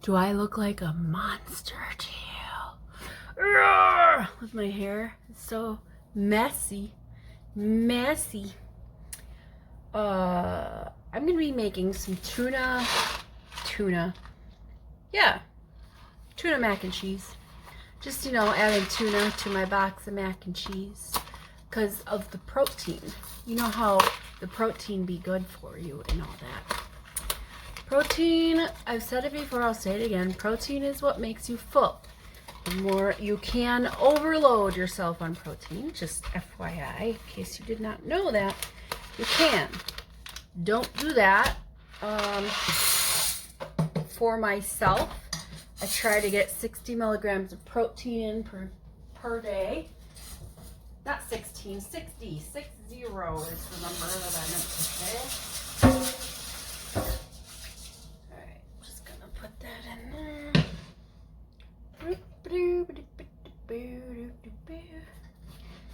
Do I look like a monster to you? Roar! With my hair. It's so messy. Messy. I'm gonna be making some tuna. Yeah, tuna mac and cheese. Just, adding tuna to my box of mac and cheese because of the protein. You know how the protein be good for you and all that. Protein, I've said it before, I'll say it again. Protein is what makes you full. The more you can overload yourself on protein, just FYI, in case you did not know that, you can. Don't do that. For myself, I try to get 60 milligrams of protein in per day. Not 16, 60. 60 is the number that I meant to say. Alright, just gonna put that in there.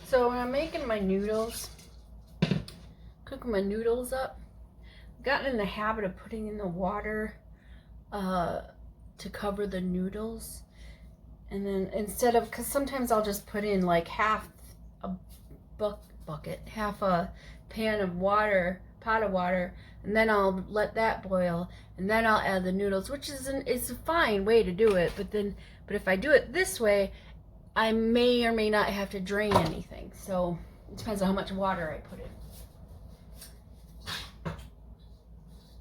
So when I'm making my noodles, cooking my noodles up, I've gotten in the habit of putting in the water to cover the noodles. And then instead of, because sometimes I'll just put in like half a bucket, half a pot of water, and then I'll let that boil, and then I'll add the noodles, which is a fine way to do it. But if I do it this way, I may or may not have to drain anything. So it depends on how much water I put in.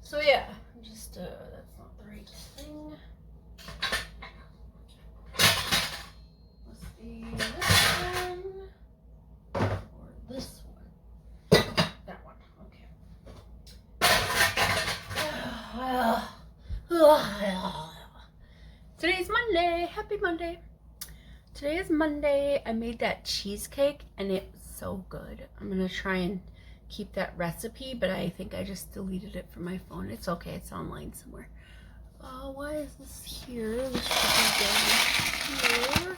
So yeah, just that's not the right thing. Must be this one or this one. That one. Okay. Today's Monday. Happy Monday. Today is Monday. I made that cheesecake and it was so good. I'm gonna try and keep that recipe, but I think I just deleted it from my phone. It's okay, it's online somewhere. Why is this here? This should be down here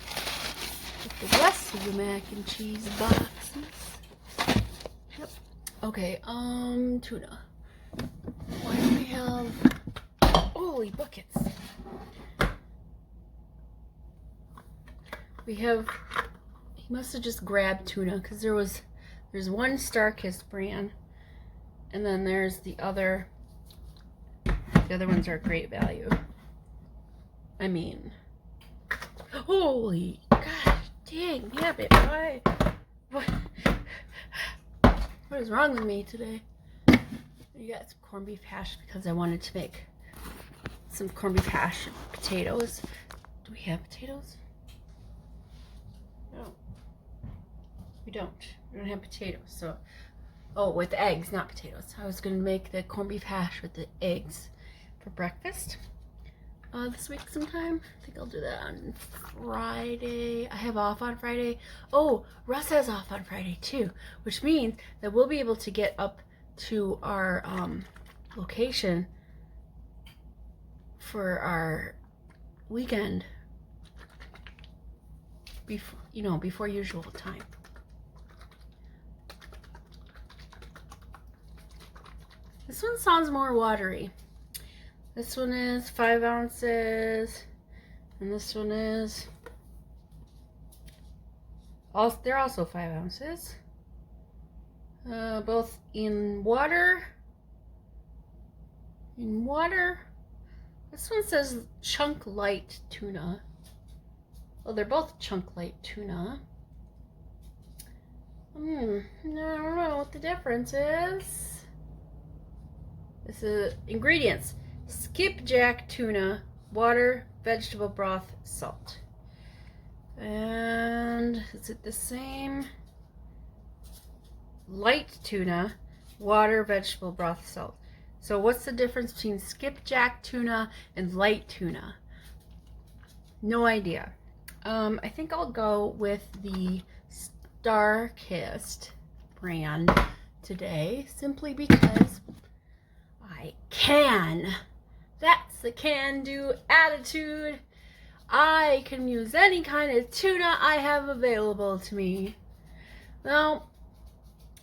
with the rest of the mac and cheese boxes. Yep. Okay, tuna. Why do we have holy buckets? He must have just grabbed tuna because there's one Starkist brand, and then there's the other ones are great value. I mean, holy gosh, dang, nabbit, why? What is wrong with me today? You got some corned beef hash because I wanted to make some corned beef hash and potatoes. Do we have potatoes? No. We don't have potatoes, so, with eggs, not potatoes. I was gonna make the corned beef hash with the eggs for breakfast this week sometime. I think I'll do that on Friday. I have off on Friday. Oh, Russ has off on Friday too, which means that we'll be able to get up to our location for our weekend before usual time. This one sounds more watery. This one is 5 ounces, and this one is they're also 5 ounces. Both in water. This one says chunk light tuna. Well, they're both chunk light tuna. I don't know what the difference is. This is ingredients: skipjack tuna, water, vegetable broth, salt. And is it the same? Light tuna, water, vegetable broth, salt. So what's the difference between skipjack tuna and light tuna? No idea. I think I'll go with the Starkist brand today, simply because I can. That's the can-do attitude. I can use any kind of tuna I have available to me. Now,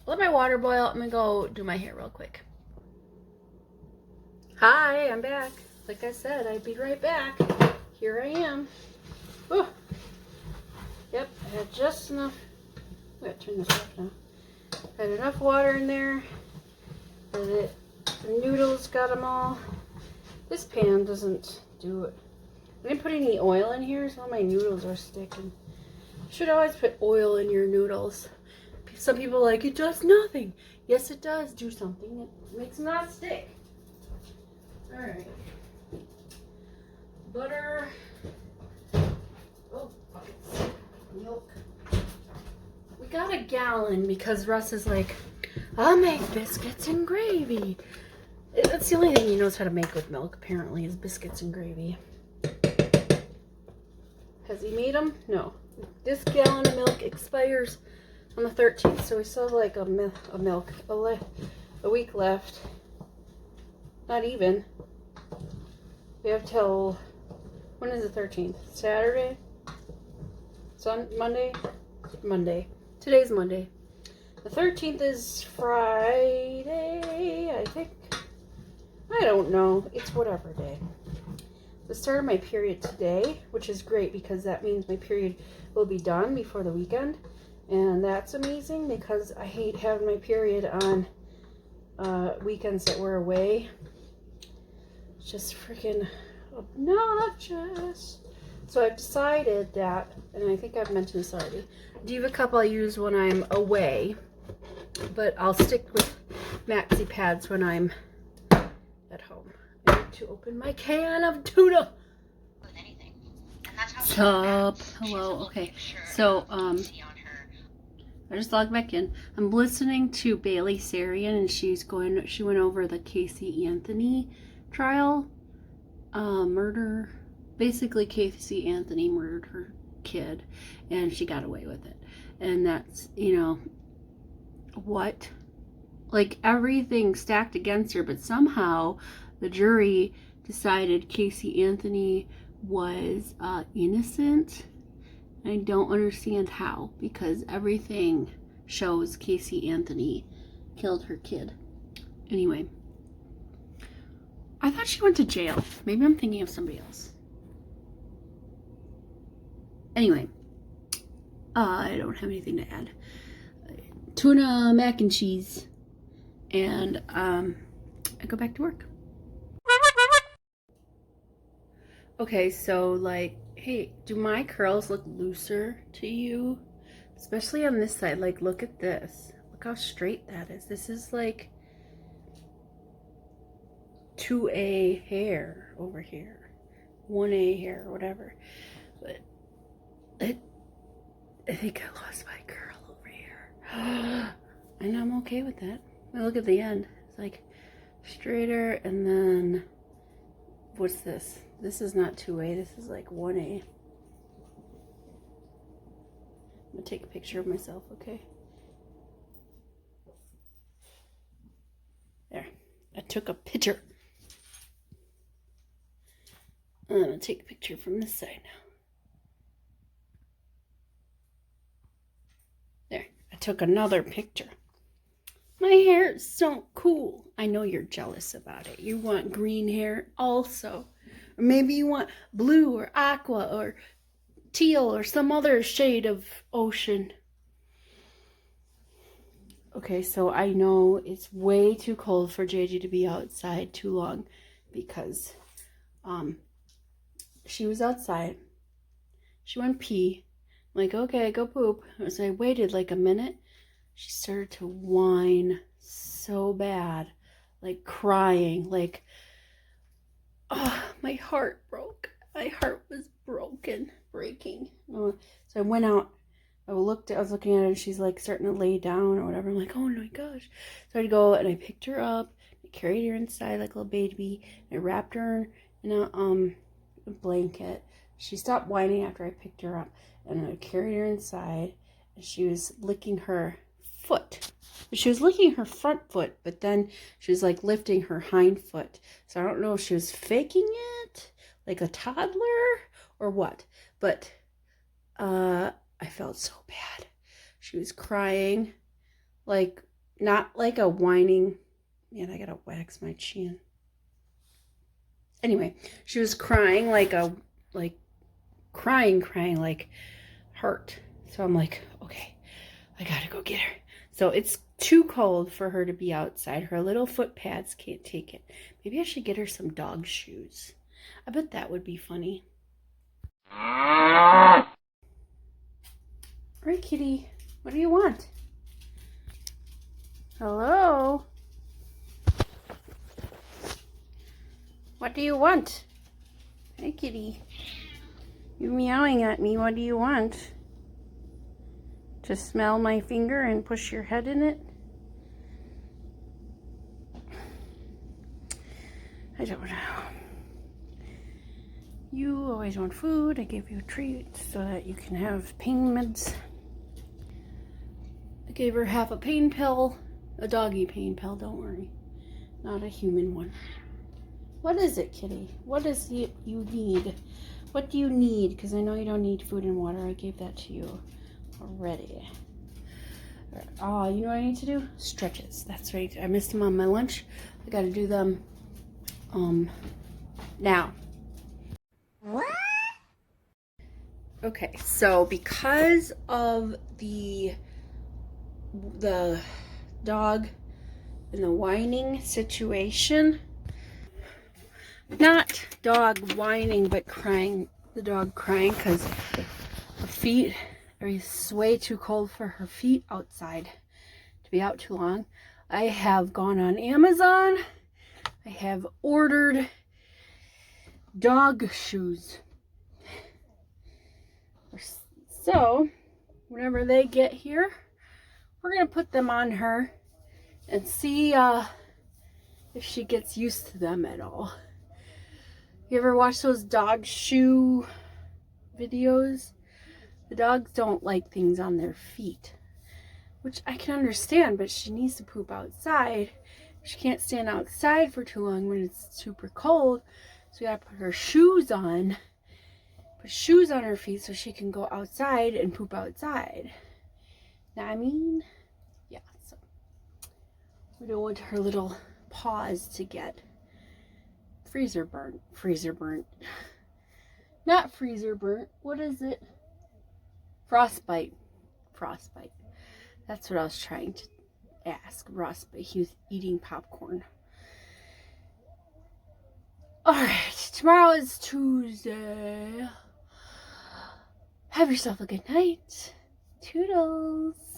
let my water boil. I'm gonna go do my hair real quick. Hi, I'm back. like I said, I'd be right back. Here I am. Oh, yep, I had just enough. I'm gonna turn this off now. I had enough water in there. The noodles got them all. This pan doesn't do it. I didn't put any oil in here, so all my noodles are sticking. You should always put oil in your noodles. Some people are like, it does nothing. Yes, it does do something. It makes them not stick. Alright. Butter. Oh, buckets. Milk. We got a gallon because Russ is like, I'll make biscuits and gravy. That's the only thing he knows how to make with milk, apparently, is biscuits and gravy. Has he made them? No. This gallon of milk expires on the 13th, so we still have like a week left. Not even. We have till, when is the 13th? Saturday? Monday? Monday. Today's Monday. The 13th is Friday, I think. I don't know. It's whatever day. The start of my period today, which is great because that means my period will be done before the weekend. And that's amazing because I hate having my period on weekends that we're away. It's just freaking obnoxious. So I've decided that, and I think I've mentioned this already, Diva Cup I'll use when I'm away, but I'll stick with Maxi Pads when I'm at home. I need to open my can of tuna. Sup? Hello. Okay. So, I just logged back in. I'm listening to Bailey Sarian, and she went over the Casey Anthony trial, murder. Basically, Casey Anthony murdered her kid, and she got away with it. And that's, what? Like, everything stacked against her, but somehow the jury decided Casey Anthony was innocent. I don't understand how, because everything shows Casey Anthony killed her kid. Anyway, I thought she went to jail. Maybe I'm thinking of somebody else. Anyway, I don't have anything to add. Tuna, mac and cheese, and I go back to work. Okay, so like, hey, do my curls look looser to you? Especially on this side. Like, look at this. Look how straight that is. This is like 2A hair over here. 1A hair, whatever. But I think I lost my curl over here. And I'm okay with that. Now look at the end. It's like straighter, and then what's this? This is not 2A. This is like 1A. I'm gonna take a picture of myself, okay? There. I took a picture. I'm gonna take a picture from this side now. There. I took another picture. My hair is so cool. I know you're jealous about it. You want green hair also. Or maybe you want blue or aqua or teal or some other shade of ocean. Okay, so I know it's way too cold for JJ to be outside too long because she was outside. She went pee. I'm like, okay, go poop. So I waited like a minute. She started to whine so bad, like crying, like, oh, my heart broke. My heart was breaking. So I went out. I was looking at her, and she's like starting to lay down or whatever. I'm like, oh my gosh. So I'd go and I picked her up, I carried her inside like a little baby, and I wrapped her in a blanket. She stopped whining after I picked her up, and I carried her inside, and she was licking her foot. She was licking her front foot, but then she was like lifting her hind foot. So I don't know if she was faking it like a toddler or what, but I felt so bad. She was crying, like, not like a whining, man, I gotta wax my chin. Anyway, she was crying like crying like hurt. So I'm like, okay, I gotta go get her. So it's too cold for her to be outside. Her little foot pads can't take it. Maybe I should get her some dog shoes. I bet that would be funny. All right, kitty. What do you want? Hello? What do you want? Hey, kitty. You're meowing at me. What do you want? To smell my finger and push your head in it? I don't know. You always want food. I gave you a treat so that you can have pain meds. I gave her half a pain pill. A doggy pain pill, don't worry. Not a human one. What is it, kitty? What is it you need? What do you need? Because I know you don't need food and water. I gave that to you already. Oh, you know what I need to do? Stretches. That's right. I missed them on my lunch. I got to do them now. What? Okay, so because of the dog and the whining situation, not dog whining, but crying, the dog crying because her feet are way too cold for her feet outside to be out too long. I have gone on Amazon. I have ordered dog shoes. So, whenever they get here, we're going to put them on her and see if she gets used to them at all. You ever watch those dog shoe videos? The dogs don't like things on their feet, which I can understand, but she needs to poop outside. She can't stand outside for too long when it's super cold, so we gotta put her shoes on. Put shoes on her feet so she can go outside and poop outside. Now, I mean, yeah, so we don't want her little paws to get freezer burnt. Not freezer burnt. What is it? Frostbite. That's what I was trying to ask Ross, but he was eating popcorn. Alright, tomorrow is Tuesday. Have yourself a good night. Toodles.